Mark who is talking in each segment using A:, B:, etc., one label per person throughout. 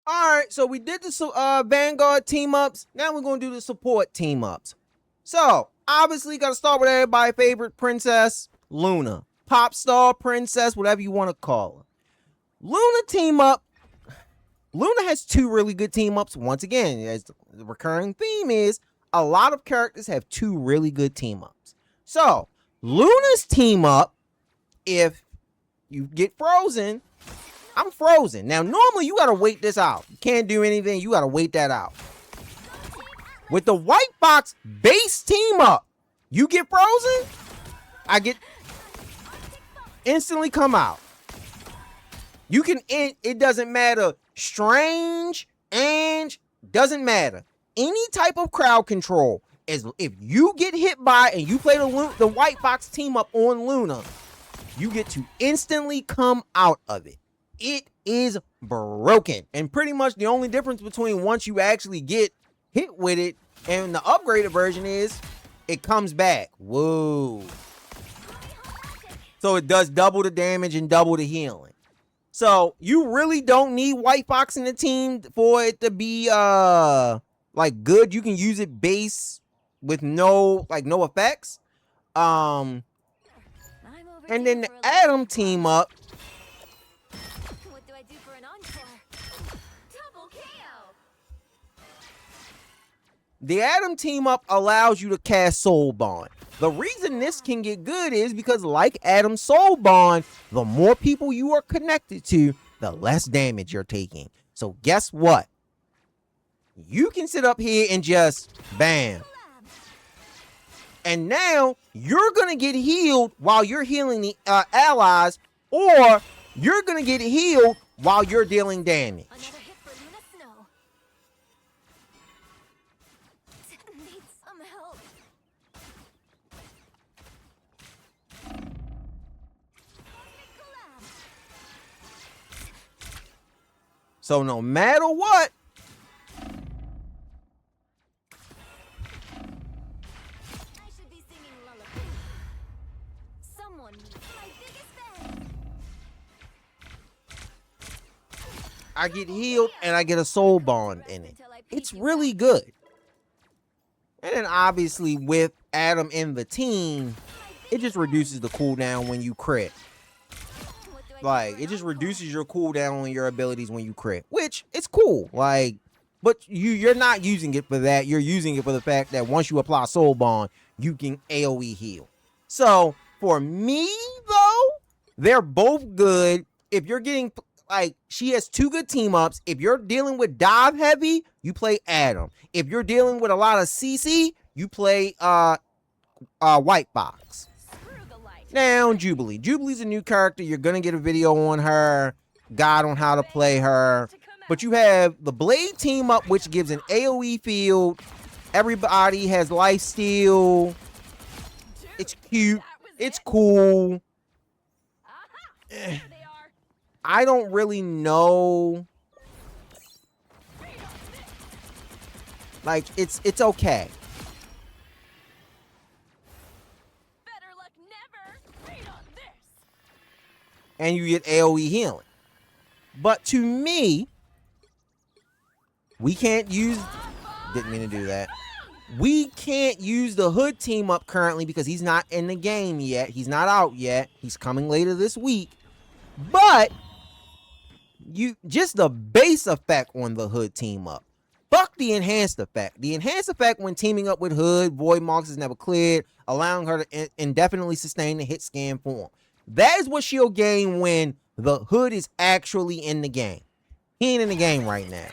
A: Alright, so we did the Vanguard team-ups. Now we're going to do the support team-ups. So, obviously, got to start with everybody's favorite princess, Luna. Pop star, princess, whatever you want to call her. Luna team-up. Luna has two really good team-ups. Once again, as the recurring theme is, a lot of characters have two really good team-ups. So, Luna's team-up, if you get frozen, I'm frozen. Now, normally, you got to wait this out. You can't do anything. You got to wait that out. With the WHITEFOX base team-up, you get frozen, I get instantly come out. You can, it doesn't matter. Strange, and doesn't matter. Any type of crowd control, is if you get hit by and you play the WHITEFOX team-up on Luna, you get to instantly come out of it. It is broken. And pretty much the only difference between once you actually get hit with it and the upgraded version is it comes back. Whoa. So it does double the damage and double the healing. So you really don't need WHITEFOX in the team for it to be like good. You can use it base with no effects. And then the Adam team up. The Adam team up allows you to cast Soul Bond. The reason this can get good is because, like Adam's Soul Bond, the more people you are connected to, the less damage you're taking. So guess what? You can sit up here and just bam. And now you're going to get healed while you're healing the allies, or you're going to get healed while you're dealing damage. So no matter what, I get healed and I get a soul bond in it. It's really good. And then obviously with Adam in the team, it just reduces the cooldown when you crit. Like, it just reduces your cooldown on your abilities when you crit, which it's cool. Like, but you're not using it for that. You're using it for the fact that once you apply Soul Bond, you can AoE heal. So for me though, they're both good. If you're getting, like, she has two good team ups. If you're dealing with dive heavy, you play Adam. If you're dealing with a lot of CC, you play WHITEFOX. Now, Jubilee. Jubilee's a new character. You're going to get a video on her, guide on how to play her. But you have the Blade team up, which gives an AoE field. Everybody has life steal. It's cute. It's cool. I don't really know. Like, it's okay. And you get AoE healing. But to me, we can't use, didn't mean to do that. We can't use the Hood team up currently because he's not in the game yet. He's not out yet. He's coming later this week. But you just the base effect on the Hood team up. Fuck the enhanced effect. The enhanced effect when teaming up with Hood, Void Marks is never cleared, allowing her to indefinitely sustain the hit scan form. That is what she'll gain when the Hood is actually in the game. He ain't in the game right now.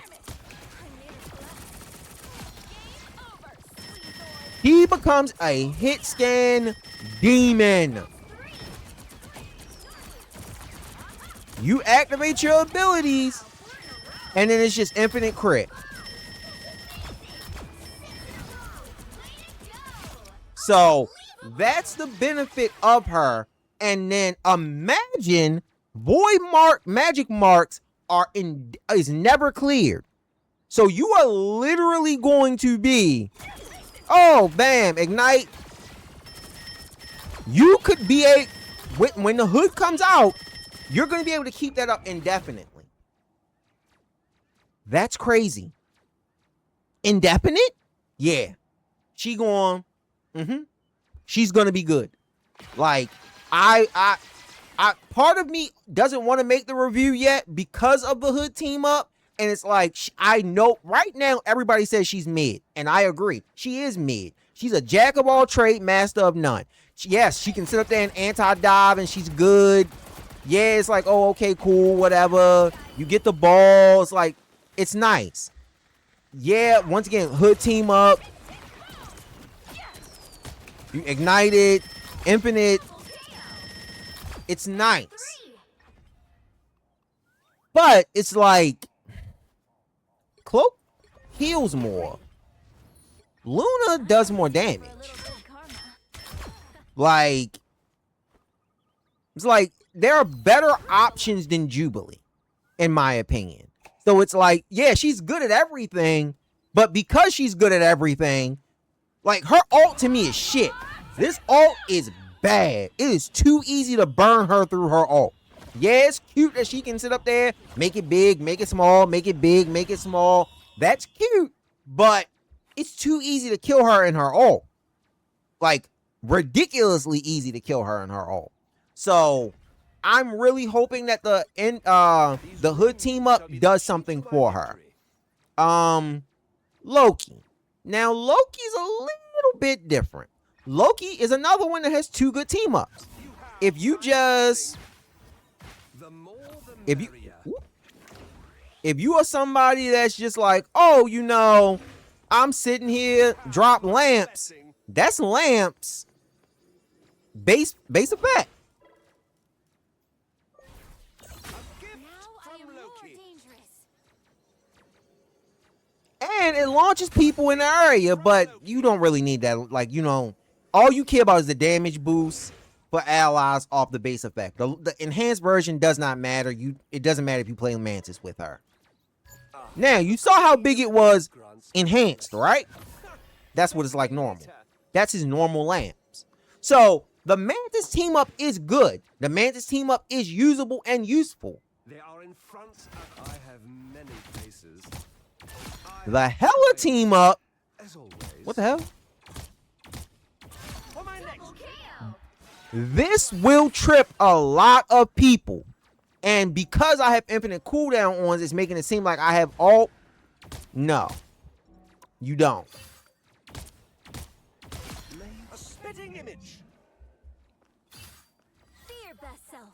A: He becomes a hit scan demon. You activate your abilities, and then it's just infinite crit. So that's the benefit of her. And then imagine magic marks is never cleared. So you are literally going to be, oh, bam, ignite. You could be when the Hood comes out, you're going to be able to keep that up indefinitely. That's crazy. Indefinite? Yeah. She going, she's gonna be good. Like, I part of me doesn't want to make the review yet because of the hood team up. And it's like, I know right now everybody says she's mid. And I agree. She is mid. She's a jack of all trades, master of none. Yes, she can sit up there and anti-dive and she's good. Yeah, it's like, oh, okay, cool, whatever. You get the ball. It's like, it's nice. Yeah, once again, hood team up. You ignite it. Infinite. It's nice. But it's like, Cloak heals more. Luna does more damage. Like, it's like there are better options than Jubilee, in my opinion. So it's like, yeah, she's good at everything, but because she's good at everything, like her ult to me is shit. This ult is bad. It is too easy to burn her through her ult. Yeah, it's cute that she can sit up there, make it big, make it small, make it big, make it small. That's cute, but it's too easy to kill her in her ult. Like, ridiculously easy to kill her in her ult. So, I'm really hoping that the hood team up does something for her. Loki. Now, Loki's a little bit different. Loki is another one that has two good team ups. If you just... If you are somebody that's just like, oh, you know, I'm sitting here, drop lamps. That's lamps. Base effect. And it launches people in the area, but you don't really need that. Like, you know, all you care about is the damage boost for allies off the base effect. The enhanced version does not matter. It doesn't matter if you play Mantis with her. Now, you saw how big it was enhanced, right? That's what it's like normal. That's his normal lamps. So, the Mantis team up is good. The Mantis team up is usable and useful.
B: They are in front. I have many places.
A: The Hella team up. What the hell? This will trip a lot of people. And because I have infinite cooldown on, it's making it seem like I have all. No. You don't.
B: A spitting image.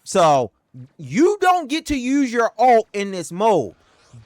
A: So, you don't get to use your ult in this mode.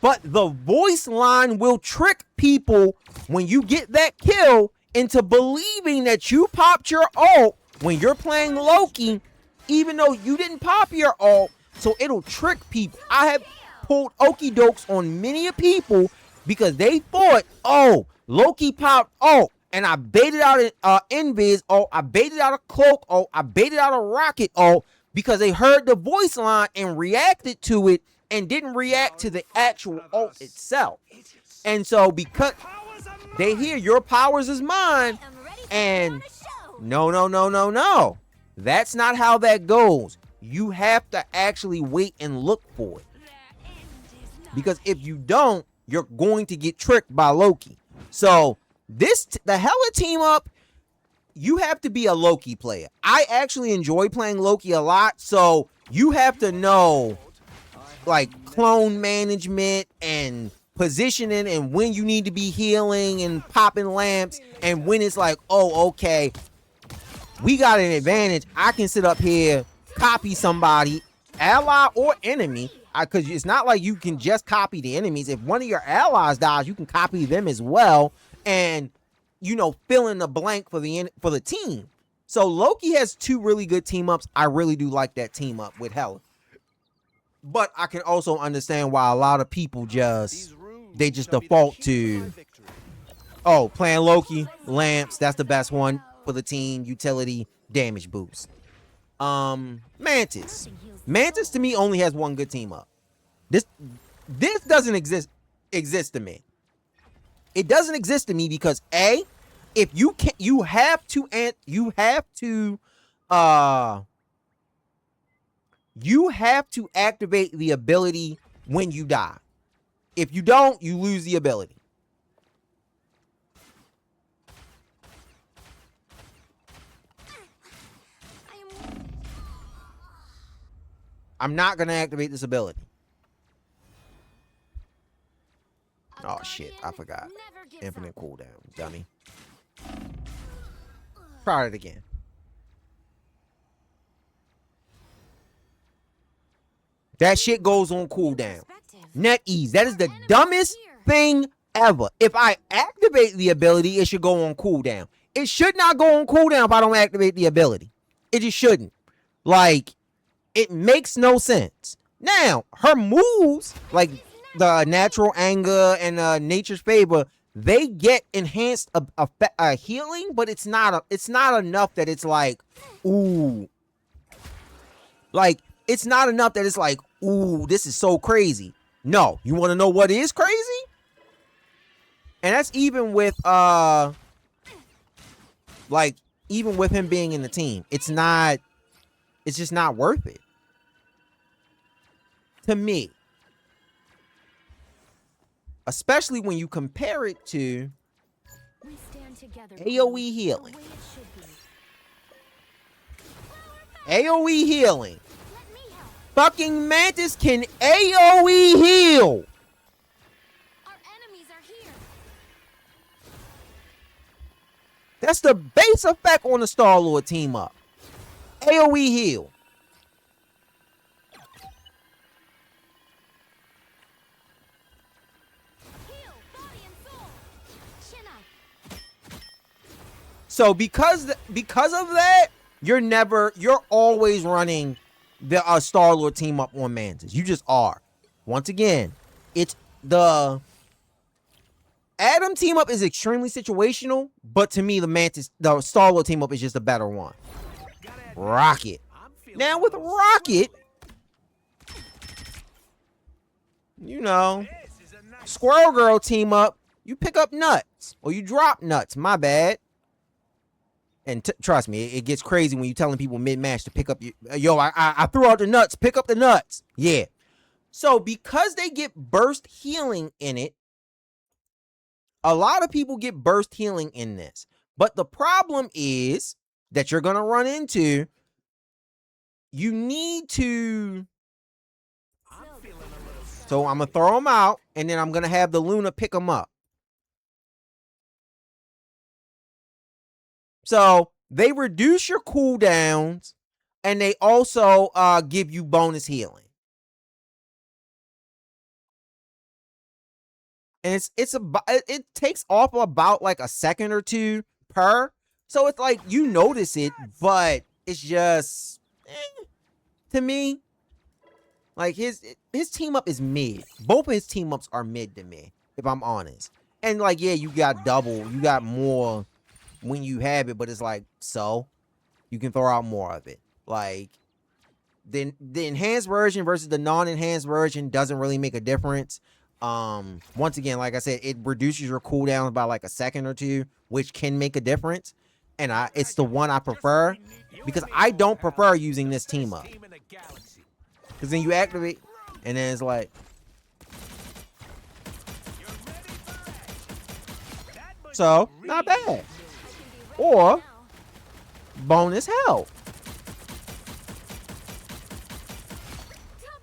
A: But the voice line will trick people when you get that kill into believing that you popped your ult when you're playing Loki, even though you didn't pop your ult. So it'll trick people. I have pulled okie dokes on many people because they thought, oh, Loki popped ult. And I baited out an Invis ult. I baited out a Cloak ult. I baited out a Rocket ult because they heard the voice line and reacted to it and didn't react to the actual ult itself. And so because they hear your powers is mine, and no. That's not how that goes. You have to actually wait and look for it. Because if you don't, you're going to get tricked by Loki. So the Hella team up, you have to be a Loki player. I actually enjoy playing Loki a lot, so you have to know like clone management and positioning and when you need to be healing and popping lamps and when it's like, oh, okay, we got an advantage. I can sit up here, copy somebody, ally or enemy, because it's not like you can just copy the enemies. If one of your allies dies, you can copy them as well, and you know, fill in the blank for the team. So Loki has two really good team ups. I really do like that team up with Hela. But I can also understand why a lot of people just default to, oh, playing Loki, lamps, that's the best one for the team, utility, damage boost. Mantis. Mantis to me only has one good team up. This doesn't exist to me. It doesn't exist to me because A, if you can, you have to activate the ability when you die. If you don't, you lose the ability. I'm not going to activate this ability. Oh, shit. I forgot. Infinite cooldown. Dummy. Try it again. That shit goes on cooldown. Net ease. That is the dumbest thing ever. If I activate the ability, it should go on cooldown. It should not go on cooldown if I don't activate the ability. It just shouldn't. Like, it makes no sense. Now, her moves, like the natural anger and nature's favor, they get enhanced healing, but it's not enough that it's like, ooh. Like, it's not enough that it's like, ooh, this is so crazy. No, you want to know what is crazy? And that's even with like, even with him being in the team. It's just not worth it. To me. Especially when you compare it to AoE healing. AoE healing. Fucking Mantis can AoE heal.
C: Our enemies are here.
A: That's the base effect on the Star-Lord team up. AoE heal. So because of that, you're always running the Star-Lord team up on Mantis. You just are. Once again, it's the Adam team up is extremely situational, but to me the Star-Lord team up is just a better one. Rocket. Now with Rocket, you know, Squirrel Girl team up, you pick up nuts or you drop nuts. My bad. And trust me, it gets crazy when you're telling people mid-match to pick up your... Yo, I threw out the nuts. Pick up the nuts. Yeah. So, because they get burst healing in it, a lot of people get burst healing in this. But the problem is that you're going to run into... You need to... So, I'm going to throw them out, and then I'm going to have the Luna pick them up. So they reduce your cooldowns and they also give you bonus healing. And it takes off about like a second or two per. So it's like you notice it, but it's just to me, like his team up is mid. Both of his team ups are mid to me, if I'm honest. And like, yeah, you got double, you got more when you have it, but it's like, so you can throw out more of it. Like the enhanced version versus the non-enhanced version doesn't really make a difference. Once again, like I said, it reduces your cooldown by like a second or two, which can make a difference. And it's the one I prefer because I don't prefer using this team up. Because then you activate and then it's like, so not bad. Or bonus health.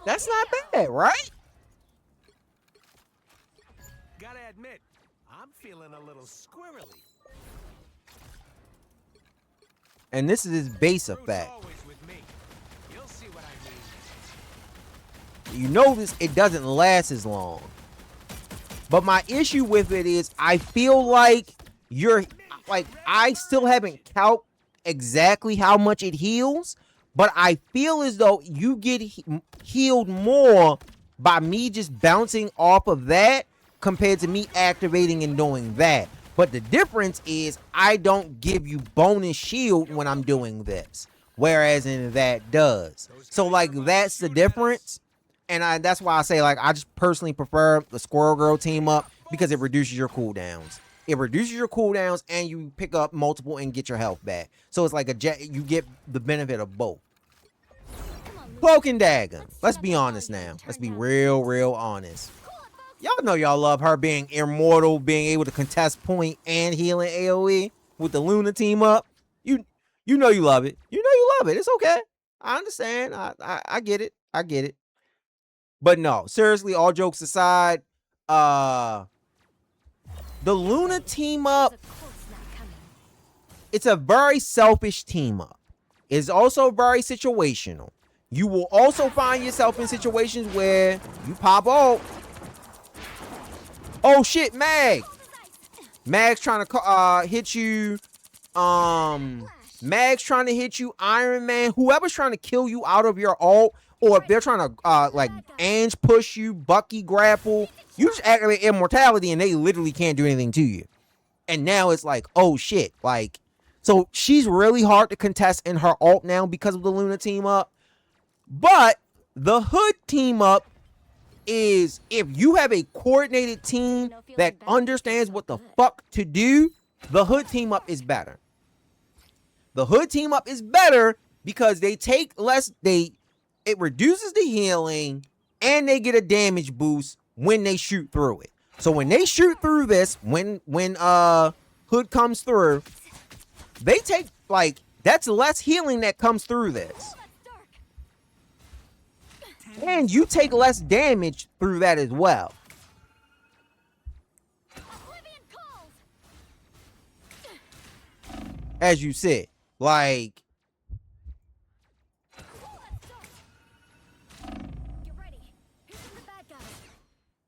A: That's not bad, right?
B: Gotta admit, I'm feeling a little squirrely.
A: And this is his base effect.
B: You'll see what I mean.
A: You notice it doesn't last as long. But my issue with it is I feel like I still haven't calculated exactly how much it heals, but I feel as though you get healed more by me just bouncing off of that compared to me activating and doing that. But the difference is I don't give you bonus shield when I'm doing this, whereas in that does. So like that's the difference. And that's why I say like I just personally prefer the Squirrel Girl team up because it reduces your cooldowns. It reduces your cooldowns and you pick up multiple and get your health back. So it's like you get the benefit of both. Cloak and Dagger. Let's be honest now. Let's be real honest. Y'all know y'all love her being immortal, being able to contest point and healing AoE with the Luna team up. You know you love it. You know you love it. It's okay. I understand. I get it. I get it. But no, seriously, all jokes aside, the Luna team up,
C: There's a cold snap coming.
A: it's a very selfish team up. It's also very situational. You will also find yourself in situations where you pop out. Oh shit, Mag. Mag's trying to hit you. Mag's trying to hit you. Iron Man. Whoever's trying to kill you out of your ult, or if they're trying to like Ange push you, Bucky grapple, you just activate immortality and they literally can't do anything to you. And now it's like, oh shit, like, so she's really hard to contest in her ult now because of the Luna team up. But the Hood team up is, if you have a coordinated team that understands what the fuck to do, the Hood team up is better. The Hood team up is better because they take less, it reduces the healing and they get a damage boost when they shoot through it. So when they shoot through this, when Hood comes through, they take, like, that's less healing that comes through this. And you take less damage through that as well. As you said, like,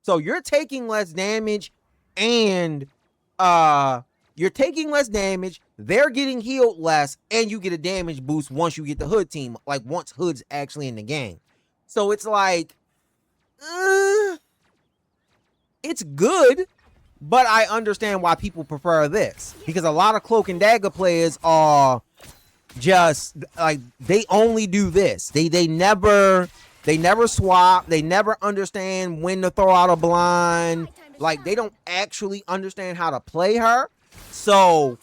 A: so you're taking less damage and you're taking less damage, they're getting healed less, and you get a damage boost once you get the Hood team, like once Hood's actually in the game. So it's like, it's good, but I understand why people prefer this, because a lot of Cloak and Dagger players are just like, they only do this. They never swap. They never understand when to throw out a blind. Like, they don't actually understand how to play her. So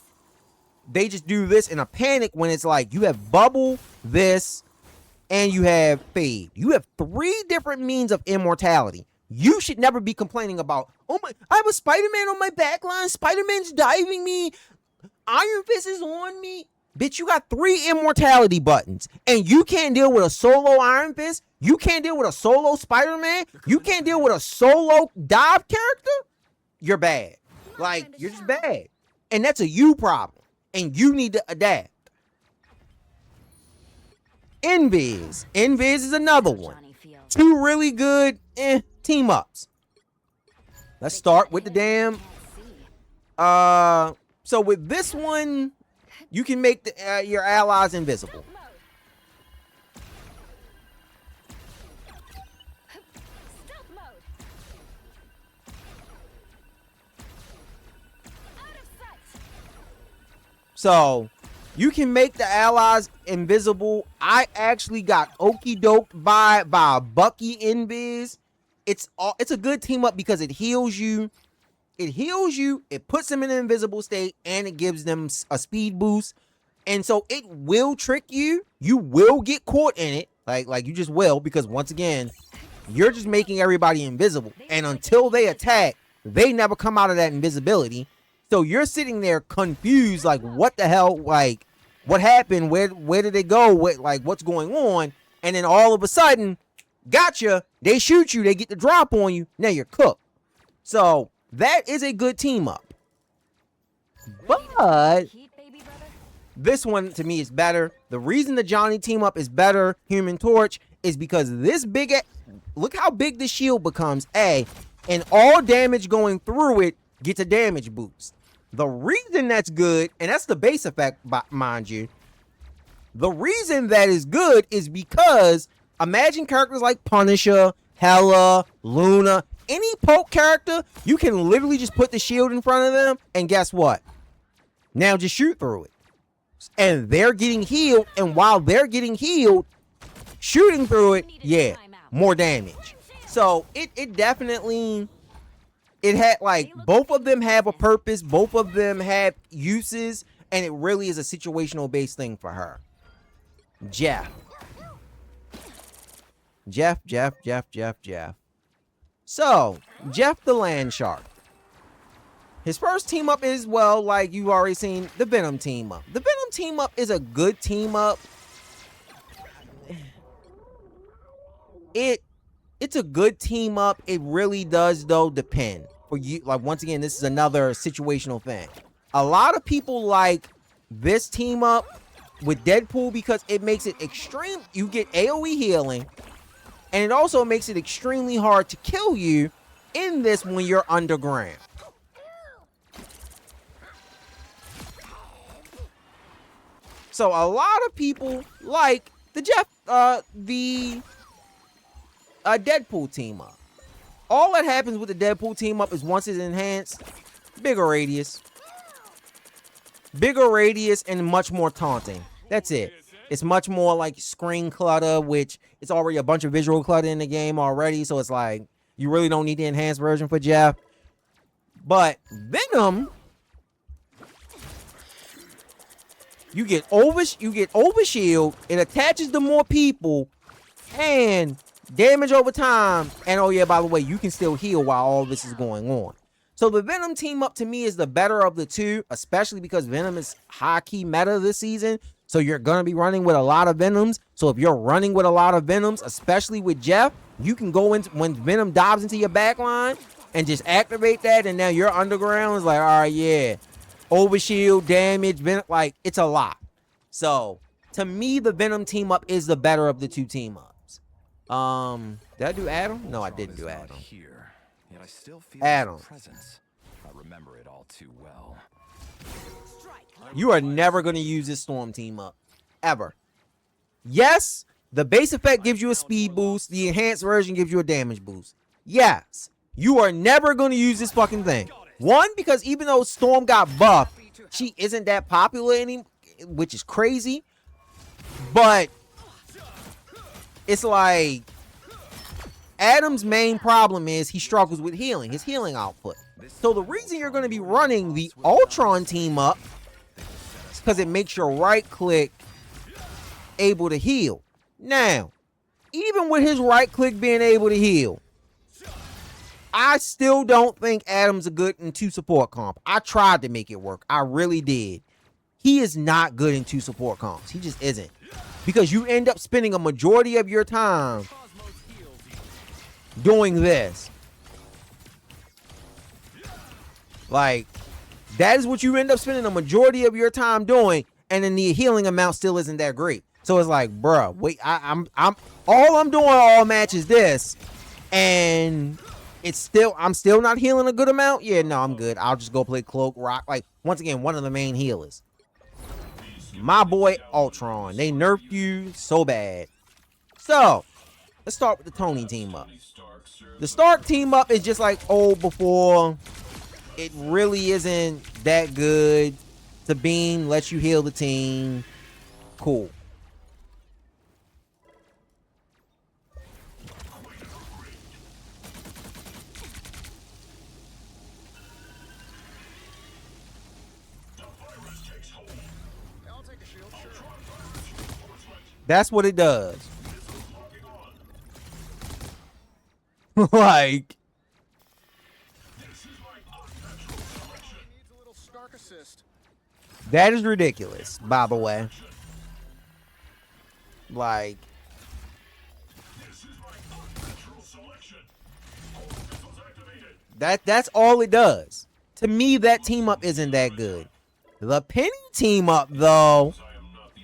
A: they just do this in a panic when it's like, you have bubble, this, and you have fade. You have 3 different means of immortality. You should never be complaining about, oh my, I have a Spider-Man on my backline. Spider-Man's diving me. Iron Fist is on me. Bitch, you got 3 immortality buttons, and you can't deal with a solo Iron Fist. You can't deal with a solo Spider-Man. You can't deal with a solo dive character. You're bad. Like, you're just bad. And that's a you problem. And you need to adapt. Invis is another one. 2 really good team ups. Let's start with the damn. So with this one, you can make the, your allies invisible. So you can make the allies invisible. I actually got okie doked by a Bucky Invis. It's a good team up because it heals you. It puts them in an invisible state, and it gives them a speed boost. And so it will trick you. You will get caught in it. Like you just will, because once again, you're just making everybody invisible. And until they attack, they never come out of that invisibility. So you're sitting there confused, like, what the hell, like, what happened? Where did they go? What's going on? And then all of a sudden, gotcha, they shoot you, they get the drop on you, now you're cooked. So that is a good team up. But this one to me is better. The reason the Johnny team up is better, Human Torch, is because this big, look how big the shield becomes, and all damage going through it gets a damage boost. The reason that's good, and that's the base effect, mind you, the reason that is good is because imagine characters like Punisher, Hela, Luna, any poke character, you can literally just put the shield in front of them, and guess what? Now just shoot through it. And they're getting healed, and while they're getting healed, shooting through it, yeah, more damage. So it definitely, it had, like, both of them have a purpose, both of them have uses, and it really is a situational based thing for her. Jeff. So, Jeff the Land Shark. His first team up is, well, like you've already seen, the Venom team up. The Venom team up is a good team up. It's a good team up. It really does, though, depend. For you, like, once again, this is another situational thing. A lot of people like this team up with Deadpool because it makes it extreme. You get AoE healing, and it also makes it extremely hard to kill you in this when you're underground. So a lot of people like the Deadpool team up. All that happens with the Deadpool team up is once it's enhanced, bigger radius and much more taunting. That's it. It's much more like screen clutter, which it's already a bunch of visual clutter in the game already. So it's like you really don't need the enhanced version for Jeff. But Venom, you get overshield, it attaches to more people, and damage over time. And oh yeah, by the way, you can still heal while all this is going on. So the Venom team up to me is the better of the two, especially because Venom is high key meta this season. So you're gonna be running with a lot of Venoms. So if you're running with a lot of Venoms, especially with Jeff, you can go into when Venom dives into your backline and just activate that, and now your underground is like, all right, yeah. Overshield, damage, Venom, like, it's a lot. So, to me, the Venom team up is the better of the two team ups. Did I do Adam? No, I didn't do Adam.
B: Here, yet I still feel
A: Adam.
B: his presence. I remember it all too well.
A: You are never going to use this Storm team up. Ever. Yes, the base effect gives you a speed boost. The enhanced version gives you a damage boost. Yes, you are never going to use this fucking thing. One, because even though Storm got buffed, she isn't that popular anymore, which is crazy. But it's like Adam's main problem is he struggles with healing, his healing output. So the reason you're going to be running the Ultron team up is because it makes your right click able to heal. Now, even with his right click being able to heal, I still don't think Adam's a good in 2 support comp. I tried to make it work. I really did. He is not good in 2 support comps. He just isn't. Because you end up spending a majority of your time doing this. Like, that is what you end up spending a majority of your time doing, and then the healing amount still isn't that great. So it's like, bruh, wait, I'm doing all match is this, and I'm still not healing a good amount. Yeah, no, I'm good. I'll just go play Cloak, Rock. Like, once again, one of the main healers. My boy Ultron. They nerfed you so bad. So, let's start with the Tony team up. The Stark team up is just like old before. It really isn't that good. Sabine lets you heal the team. Cool. That's what it does. Like, that is ridiculous, by the way. Like, that's all it does. To me, that team up isn't that good. The Penny team up, though,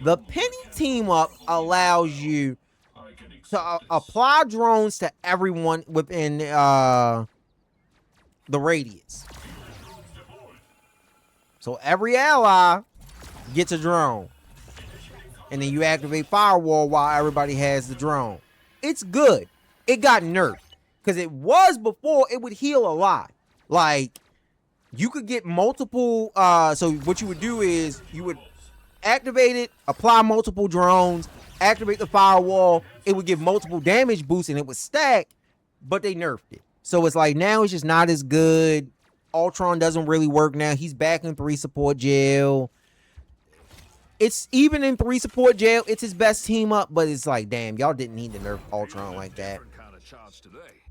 A: the Penny team up allows you to apply drones to everyone within the radius. So every ally gets a drone. And then you activate Firewall while everybody has the drone. It's good. It got nerfed. Because it was before, it would heal a lot. Like, you could get multiple, so what you would do is you would activate it, apply multiple drones, activate the Firewall, it would give multiple damage boosts and it would stack, but they nerfed it. So it's like, now it's just not as good. Ultron doesn't really work now. He's back in 3 support jail. It's even in 3 support jail, it's his best team up, but it's like, damn, y'all didn't need to nerf Ultron like that.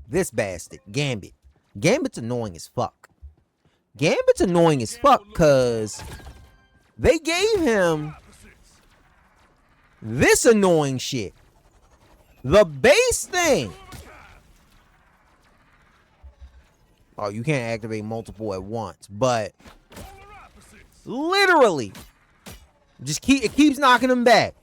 A: this bastard, Gambit. Gambit's annoying as fuck. Gambit's annoying as fuck because they gave him this annoying shit. The base thing. Oh, you can't activate multiple at once, but literally, it keeps knocking them back.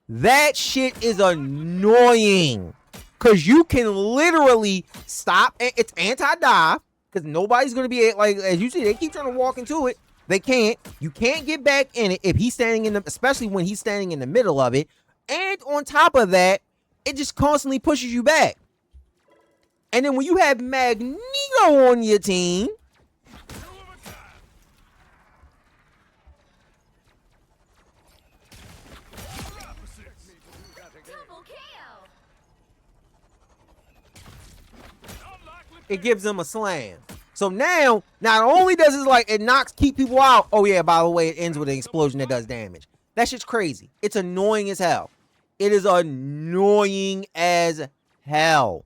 A: That shit is annoying because you can literally stop. It's anti-dive because nobody's gonna be like, as you see, they keep trying to walk into it. They can't. You can't get back in it if he's standing in the, especially when he's standing in the middle of it. And on top of that, it just constantly pushes you back. And then when you have Magneto on your team, it gives them a slam. So now, not only does it like it keep people out. Oh yeah, by the way, it ends with an explosion that does damage. That shit's crazy. It's annoying as hell. It is annoying as hell.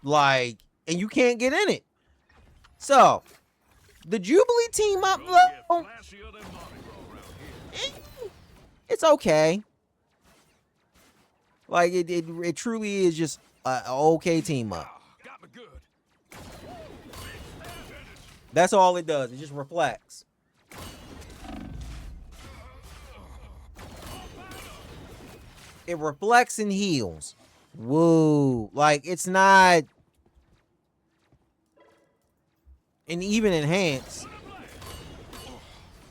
A: Like, and you can't get in it. So, the Jubilee team up though, it's okay. Like it truly is just an okay team up. That's all it does. It just reflects. It reflects and heals. Whoa. Like it's not. And even enhance.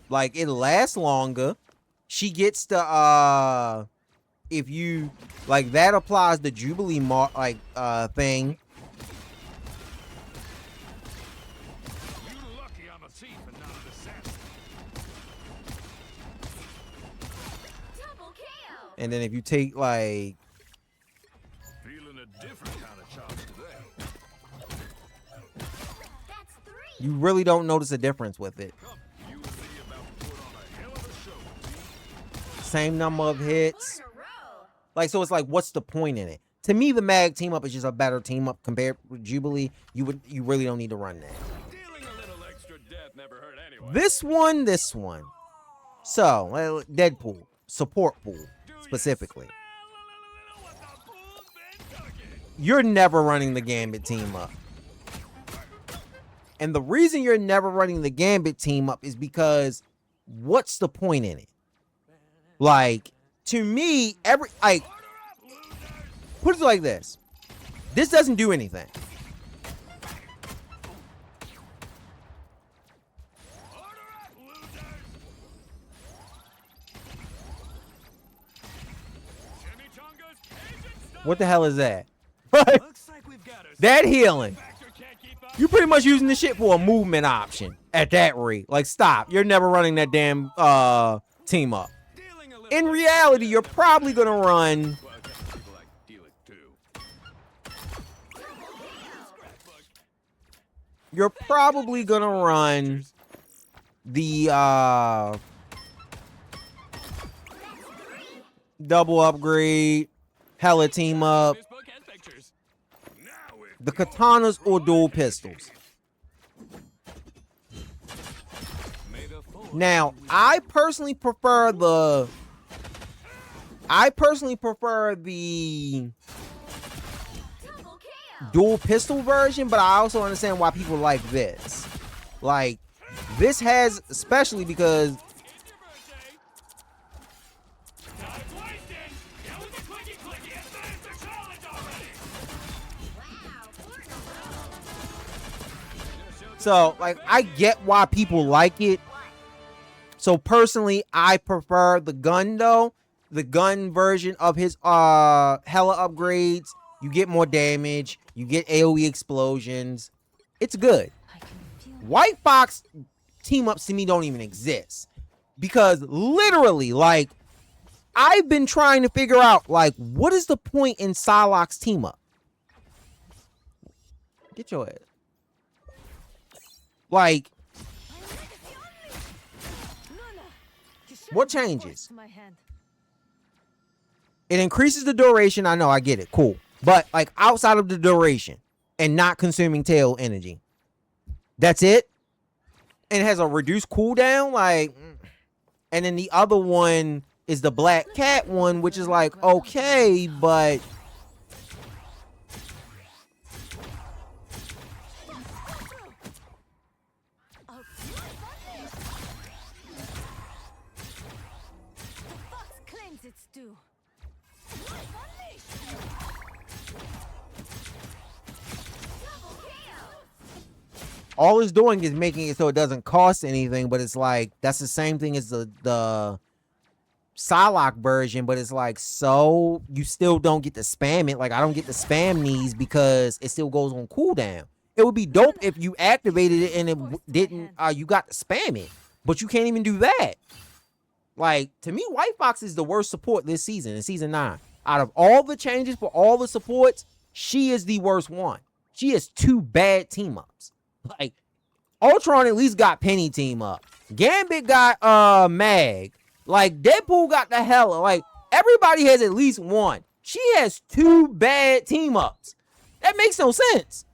A: Like it lasts longer. She gets the if you like that applies the Jubilee thing. And then if you take like
B: feeling a different kind of charge today.
C: That's 3.
A: You really don't notice a difference with it.
B: You and me about to put on a hell of a show.
A: Same number of hits. Like, so it's like, what's the point in it? To me, the Mag team up is just a better team up compared with Jubilee. You really don't need to run that.
B: Dealing a little extra death never hurt anyone.
A: This one. So, Deadpool, support pool, specifically. You're never running the Gambit team up. And the reason you're never running the Gambit team up is because what's the point in it? Like, to me, put it like this. This doesn't do anything. What the hell is that? That healing. You pretty much using this shit for a movement option at that rate. Like, stop. You're never running that damn team up. In reality, you're probably going to run... You're probably going to run the double upgrade, hella team up, the katanas or dual pistols. Now, I personally prefer the dual pistol version, but I also understand why people like this. Like, this has, especially because so, like, I get why people like it. So personally, I prefer the gun though. The gun version of his hella upgrades. You get more damage. You get AoE explosions. It's good. WHITEFOX team ups to me don't even exist. Because literally, like, I've been trying to figure out, like, what is the point in Psylocke's team up? Get your ass. Like, what changes? It increases the duration. I know, I get it. Cool. But like outside of the duration and not consuming tail energy. That's it. And it has a reduced cooldown. Like, and then the other one is the Black Cat one, which is like, okay, but
C: Its due.
A: all it's doing is making it so it doesn't cost anything, but it's like that's the same thing as the CLOAK version, but it's like, so you still don't get to spam it. Like, I don't get to spam these because it still goes on cooldown. It would be dope if you activated it and it didn't, you got to spam it, but you can't even do that. Like, to me, WHITEFOX is the worst support this season, in season 9. Out of all the changes for all the supports, she is the worst one. She has 2 bad team ups. Like, ULTRON at least got Penny team up. Gambit got Mag. Like, Deadpool got the hella. Like, everybody has at least one. She has 2 bad team ups. That makes no sense.